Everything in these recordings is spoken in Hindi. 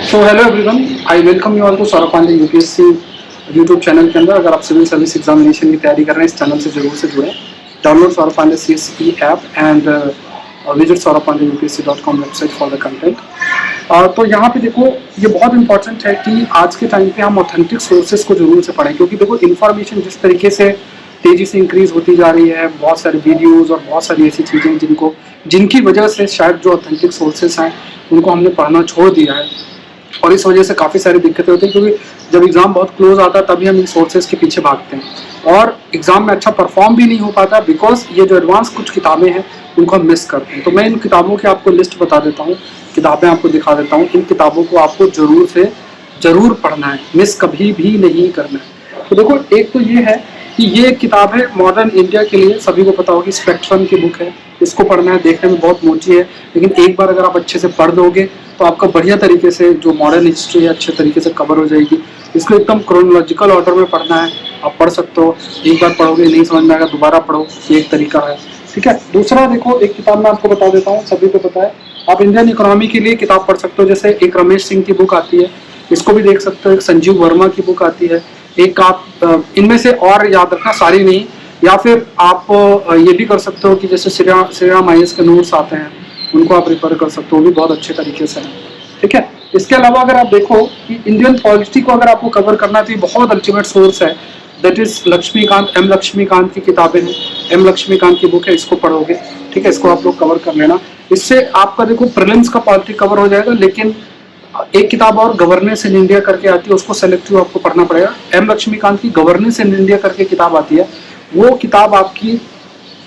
So hello everyone, I welcome you all to Saurabh Pandey UPSC YouTube channel के अंदर। अगर आप सिविल सर्विस एग्जामिनेशन की तैयारी कर रहे हैं, इस चैनल से जरूर से जुड़ें। Download Saurabh Pandey CSE app and visit saurabhpandeyupsc.com website for the content. तो यहाँ पे देखो, ये बहुत इंपॉर्टेंट है कि आज के टाइम पे हम ऑथेंटिक सोर्सेज को जरूर से पढ़ें, क्योंकि देखो इन्फॉर्मेशन जिस तरीके से तेजी से इंक्रीज होती जा रही है, बहुत सारे वीडियोज़ और बहुत सारी ऐसी चीज़ें जिनकी वजह से शायद जो ऑथेंटिक सोर्सेज हैं उनको हमने पढ़ना छोड़ दिया है, और इस वजह से काफ़ी सारी दिक्कतें होती हैं। क्योंकि जब एग्ज़ाम बहुत क्लोज आता है तभी हम इन सोर्सेज के पीछे भागते हैं और एग्ज़ाम में अच्छा परफॉर्म भी नहीं हो पाता, बिकॉज ये जो एडवांस कुछ किताबें हैं उनको हम मिस करते हैं। तो मैं इन किताबों की आपको लिस्ट बता देता हूँ, किताबें आपको दिखा देता हूँ। इन किताबों को आपको ज़रूर पढ़ना है, मिस कभी भी नहीं करना है। तो देखो, एक तो ये है कि ये किताब है मॉडर्न इंडिया के लिए, सभी को पता होगी, स्पेक्ट्रम की बुक है। इसको पढ़ना है, देखने में बहुत मोटी है, लेकिन एक बार अगर आप अच्छे से पढ़ दोगे तो आपका बढ़िया तरीके से जो मॉडर्न हिस्ट्री है अच्छे तरीके से कवर हो जाएगी। इसको एकदम क्रोनोलॉजिकल ऑर्डर में पढ़ना है, आप पढ़ सकते हो। एक बार पढ़ोगे नहीं समझ में आएगा, दोबारा पढ़ो, ये एक तरीका है, ठीक है। दूसरा देखो, एक किताब मैं आपको बता देता हूँ, सभी को पता है, आप इंडियन इकोनॉमी के लिए किताब पढ़ सकते हो। जैसे एक रमेश सिंह की बुक आती है, इसको भी देख सकते हो। एक संजीव वर्मा की बुक आती है। एक आप इनमें से और याद रखना, सारी नहीं, या फिर आप ये भी कर सकते हो कि जैसे श्री राम IAS के नोट्स आते हैं, उनको आप रिफर कर सकते हो, वो भी बहुत अच्छे तरीके से हैं, ठीक है। इसके अलावा अगर आप देखो कि इंडियन पॉलिटी को अगर आपको कवर करना है तो ये बहुत अल्टीमेट सोर्स है, दैट इज एम लक्ष्मीकांत की किताबें हैं। एम लक्ष्मीकांत की बुक है, इसको पढ़ोगे, ठीक है, इसको आप लोग कवर कर लेना। इससे आपका देखो प्रीलिम्स का पॉलिटी कवर हो जाएगा। लेकिन एक किताब और गवर्नेंस इन इंडिया करके आती है, उसको सेलेक्टिव आपको पढ़ना पड़ेगा। एम लक्ष्मीकांत की गवर्नेंस इन इंडिया करके किताब आती है, वो किताब आपकी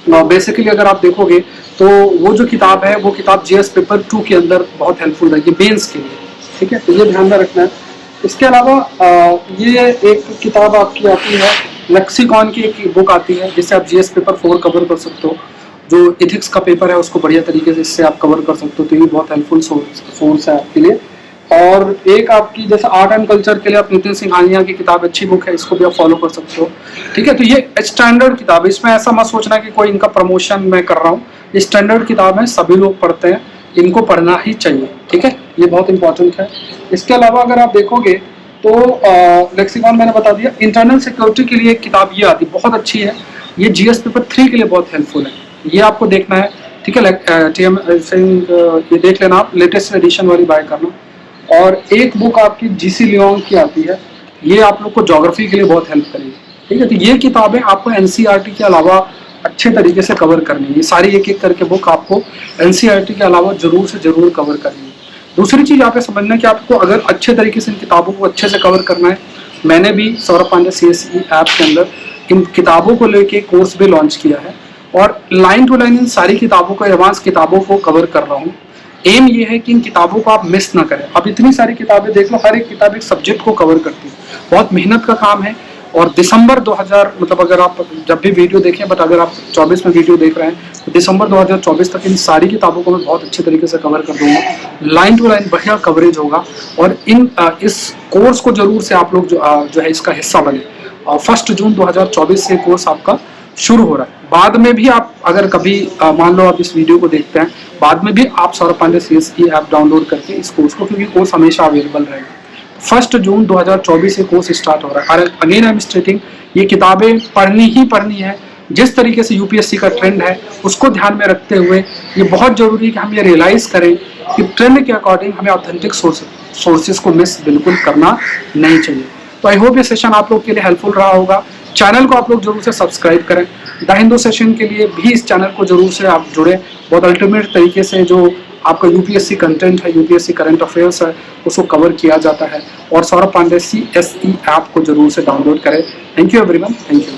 बेसिकली अगर आप देखोगे तो वो जो किताब है वो किताब GS पेपर 2 के अंदर बहुत हेल्पफुल रहेगी मेंस के लिए, ठीक है। तो ये ध्यान में रखना है। इसके अलावा ये एक किताब आपकी आती है, लेक्सिकॉन की एक बुक आती है, जिससे आप GS पेपर 4 कवर कर सकते हो। जो इथिक्स का पेपर है उसको बढ़िया तरीके से इससे आप कवर कर सकते हो, तो ये बहुत हेल्पफुल सोर्स है आपके लिए। और एक आपकी जैसे आर्ट एंड कल्चर के लिए आप नितिन सिंघानिया की किताब अच्छी बुक है, इसको भी आप फॉलो कर सकते हो, ठीक है। तो ये स्टैंडर्ड किताब है, इसमें ऐसा मत सोचना कि कोई इनका प्रमोशन मैं कर रहा हूँ। ये स्टैंडर्ड किताब है, सभी लोग पढ़ते हैं, इनको पढ़ना ही चाहिए, ठीक है, ये बहुत इंपॉर्टेंट है। इसके अलावा अगर आप देखोगे तो लेक्सिकॉन मैंने बता दिया। इंटरनल सिक्योरिटी के लिए एक किताब ये आती है, बहुत अच्छी है, ये GS पेपर 3 के लिए बहुत हेल्पफुल है, ये आपको देखना है, ठीक है। ये देख लेना आप, लेटेस्ट एडिशन वाली बाय करना। और एक बुक आपकी GC लियोंग की आती है, ये आप लोग को ज्योग्राफी के लिए बहुत हेल्प करेगी, ठीक है। तो ये किताबें आपको NCERT के अलावा अच्छे तरीके से कवर करनी है। ये सारी एक एक करके बुक आपको NCERT के अलावा जरूर से जरूर कवर करनी है। दूसरी चीज यहाँ पे समझना है कि आपको अगर अच्छे तरीके से इन किताबों को अच्छे से कवर करना है, मैंने भी सौरभ पांडे CSE ऐप के अंदर इन किताबों को लेके कोर्स भी लॉन्च किया है, और लाइन टू लाइन इन सारी किताबों को, एडवांस किताबों को कवर कर रहा हूँ। एम ये है कि इन किताबों को आप मिस ना करें। अब इतनी सारी किताबें देख लो, हर एक किताब एक सब्जेक्ट को कवर करती है, बहुत मेहनत का काम है। और दिसंबर 2000 मतलब अगर आप जब भी वीडियो देखें, बट अगर आप 24 में वीडियो देख रहे हैं तो दिसंबर 2024 तक इन सारी किताबों को मैं बहुत अच्छे तरीके से कवर कर दूंगा। लाइन टू लाइन बढ़िया कवरेज होगा, और इस कोर्स को जरूर से आप लोग जो है इसका हिस्सा बने। 1 जून 2024 से कोर्स आपका शुरू हो रहा है। बाद में भी आप अगर कभी मान लो आप इस वीडियो को देखते हैं, बाद में भी आप Saurabh Pandey CSE app download करके इस कोर्स को, क्योंकि कोर्स हमेशा अवेलेबल रहेगा। 1 जून 2024 से कोर्स स्टार्ट हो रहा है। और अगेन आई एम स्टेटिंग, ये किताबें पढ़नी ही पढ़नी है। जिस तरीके से UPSC का ट्रेंड है उसको ध्यान में रखते हुए ये बहुत जरूरी है कि हम ये रियलाइज करें कि ट्रेंड के अकॉर्डिंग हमें ऑथेंटिक सोर्सेज को मिस बिल्कुल करना नहीं चाहिए। तो आई होप ये सेशन आप लोग के लिए हेल्पफुल रहा होगा। चैनल को आप लोग जरूर से सब्सक्राइब करें। द हिंदू सेशन के लिए भी इस चैनल को जरूर से आप जुड़े। बहुत अल्टीमेट तरीके से जो आपका UPSC कंटेंट है, UPSC करंट अफेयर्स है, उसको कवर किया जाता है। और सौरभ पांडे CSE ऐप को जरूर से डाउनलोड करें। Thank you everyone, thank you.